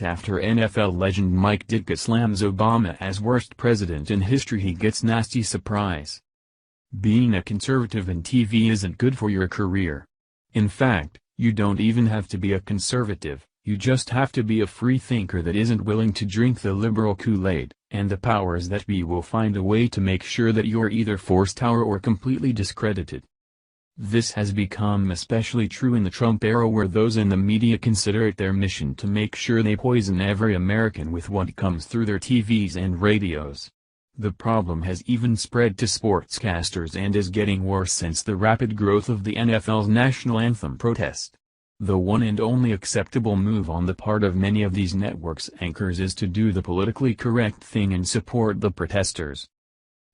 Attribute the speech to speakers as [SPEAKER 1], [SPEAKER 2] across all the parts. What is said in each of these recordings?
[SPEAKER 1] After NFL legend Mike Ditka slams Obama as worst president in history, he gets nasty surprise. Being a conservative in TV isn't good for your career. In fact, you don't even have to be a conservative, you just have to be a free thinker that isn't willing to drink the liberal Kool-Aid, and the powers that be will find a way to make sure that you're either forced out or completely discredited. This has become especially true in the Trump era, where those in the media consider it their mission to make sure they poison every American with what comes through their TVs and radios. The problem has even spread to sportscasters and is getting worse since the rapid growth of the NFL's national anthem protest. The one and only acceptable move on the part of many of these networks' anchors is to do the politically correct thing and support the protesters.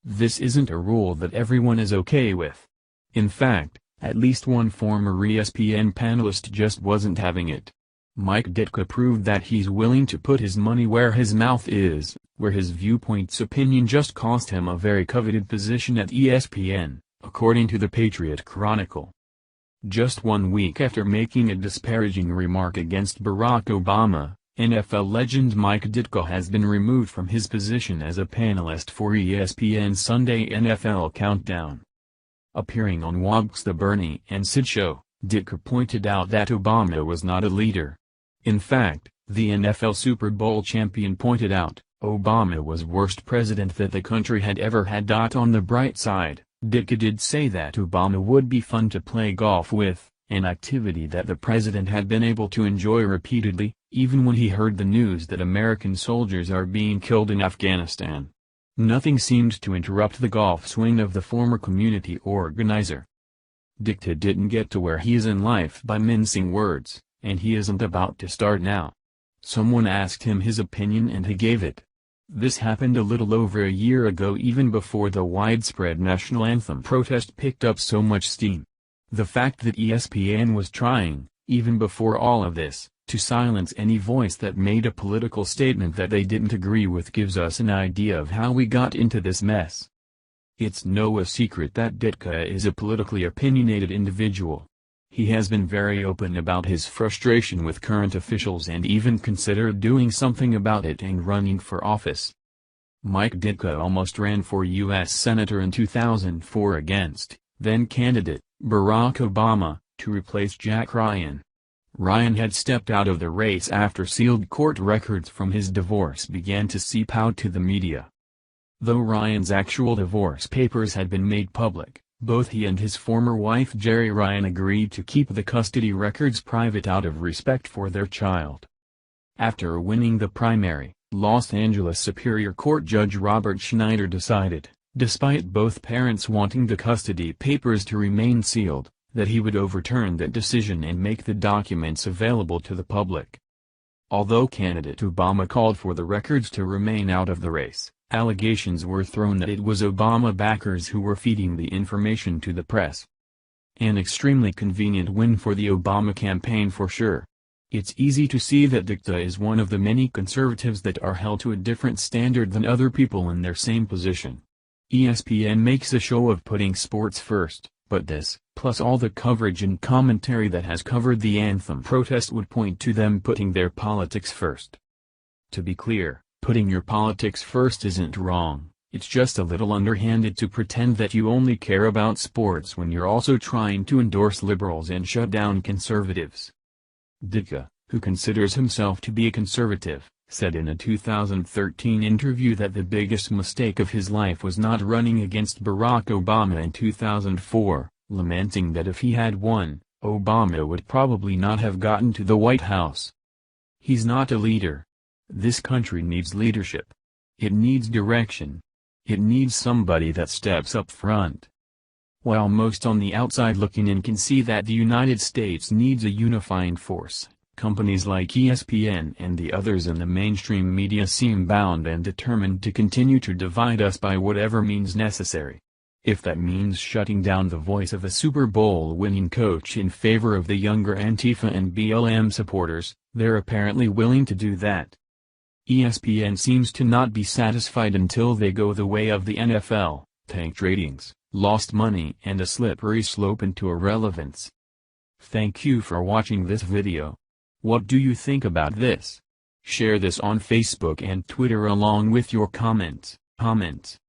[SPEAKER 1] This isn't a rule that everyone is okay with. In fact, at least one former ESPN panelist just wasn't having it. Mike Ditka proved that he's willing to put his money where his mouth is, where his viewpoint's opinion just cost him a very coveted position at ESPN, according to the Patriot Chronicle. Just 1 week after making a disparaging remark against Barack Obama, NFL legend Mike Ditka has been removed from his position as a panelist for ESPN's Sunday NFL Countdown. Appearing on Wogs The Bernie and Sid Show, Ditka pointed out that Obama was not a leader. In fact, the NFL Super Bowl champion pointed out, Obama was worst president that the country had ever had. On the bright side, Ditka did say that Obama would be fun to play golf with, an activity that the president had been able to enjoy repeatedly, even when he heard the news that American soldiers are being killed in Afghanistan. Nothing seemed to interrupt the golf swing of the former community organizer. Ditka didn't get to where he is in life by mincing words, and he isn't about to start now. Someone asked him his opinion and he gave it. This happened a little over a year ago, even before the widespread national anthem protest picked up so much steam. The fact that ESPN was trying, even before all of this, to silence any voice that made a political statement that they didn't agree with gives us an idea of how we got into this mess. It's no secret that Ditka is a politically opinionated individual. He has been very open about his frustration with current officials and even considered doing something about it and running for office. Mike Ditka almost ran for U.S. Senator in 2004 against then-candidate Barack Obama, to replace Jack Ryan. Ryan had stepped out of the race after sealed court records from his divorce began to seep out to the media. Though Ryan's actual divorce papers had been made public, both he and his former wife Jerry Ryan agreed to keep the custody records private out of respect for their child. After winning the primary, Los Angeles Superior Court Judge Robert Schneider decided, despite both parents wanting the custody papers to remain sealed, that he would overturn that decision and make the documents available to the public. Although candidate Obama called for the records to remain out of the race, allegations were thrown that it was Obama backers who were feeding the information to the press. An extremely convenient win for the Obama campaign for sure. It's easy to see that Ditka is one of the many conservatives that are held to a different standard than other people in their same position. ESPN makes a show of putting sports first, but this, plus all the coverage and commentary that has covered the anthem protest, would point to them putting their politics first. To be clear, putting your politics first isn't wrong, it's just a little underhanded to pretend that you only care about sports when you're also trying to endorse liberals and shut down conservatives. Ditka, who considers himself to be a conservative, said in a 2013 interview that the biggest mistake of his life was not running against Barack Obama in 2004, lamenting that if he had won, Obama would probably not have gotten to the White House. He's not a leader. This country needs leadership. It needs direction. It needs somebody that steps up front. While most on the outside looking in can see that the United States needs a unifying force, companies like ESPN and the others in the mainstream media seem bound and determined to continue to divide us by whatever means necessary. If that means shutting down the voice of a Super Bowl winning coach in favor of the younger Antifa and BLM supporters, they're apparently willing to do that. ESPN seems to not be satisfied until they go the way of the NFL, tanked ratings, lost money and a slippery slope into irrelevance. Thank you for watching this video. What do you think about this? Share this on Facebook and Twitter along with your comments.